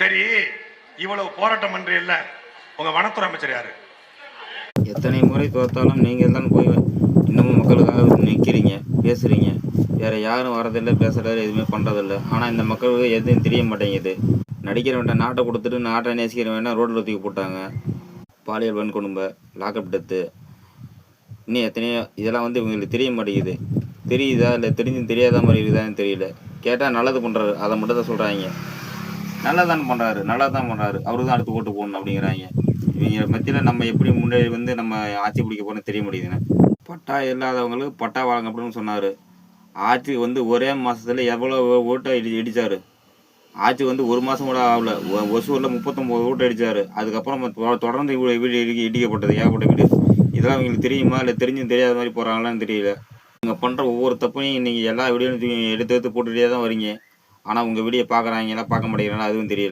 சரி, இவ்வளவு போராட்டம் பண்ற இல்ல, உங்க வனத்துறை அமைச்சர் யாரு? எத்தனை முறை தோத்தாலும் நீங்கள் தான் போய் இன்னமும் மக்களுக்காக நிற்கிறீங்க, பேசுகிறீங்க. வேறு யாரும் வரதில்லை, பேசுறதில்லை, எதுவுமே பண்ணுறதில்ல. ஆனால் இந்த மக்களுக்கு எதுவும் தெரிய மாட்டேங்குது. நடிக்கிற வேண்டாம், நாட்டை கொடுத்துட்டு நாட்டை நேசிக்கிற வேண்டாம் ரோட்டில் தூக்கி போட்டாங்க. பாலியல் வன்கொடுமை, லாக்அப் டெத்து, இன்னும் எத்தனையோ இதெல்லாம் இவங்களுக்கு தெரிய மாட்டேங்குது. தெரியுதா இல்லை தெரியாத மாதிரி இருக்குதான்னு தெரியல. கேட்டால் நல்லது பண்ணுறாரு, அதை மட்டும் தான் சொல்கிறாங்க. நல்லதான் பண்ணுறாரு, நல்லா தான் பண்ணுறாரு, அவருக்கு தான் அடுத்து ஓட்டு போடணும் அப்படிங்கிறாங்க. இவங்க மத்தியில் நம்ம எப்படி முன்னாடி நம்ம ஆட்சி பிடிக்க போகிறோன்னு தெரிய முடியுதுண்ணே. பட்டா இல்லாதவங்களுக்கு பட்டா வழங்க அப்படின்னு சொன்னார். ஆட்சி ஒரே மாதத்தில் எவ்வளோ ஓட்டை இடித்தார். ஆட்சி ஒரு மாதம் கூட ஆகல. ஒசூரில் 39 ஓட்டு அடித்தார். அதுக்கப்புறம் தொடர்ந்து வீடு இடிக்கப்பட்டது, ஏகப்பட்ட வீடு. இதெல்லாம் இவங்களுக்கு தெரியுமா இல்லை தெரிஞ்சும் தெரியாத மாதிரி போகிறாங்களான்னு தெரியல. நீங்கள் பண்ணுற ஒவ்வொரு தப்பையும் நீங்கள் எல்லா வீடியோவும் எடுத்து போட்டுகிட்டே தான் வரீங்க. ஆனால் உங்கள் வீடியோ பார்க்குறாங்களா பார்க்க மாட்டேங்கிறாங்களா அதுவும் தெரியல.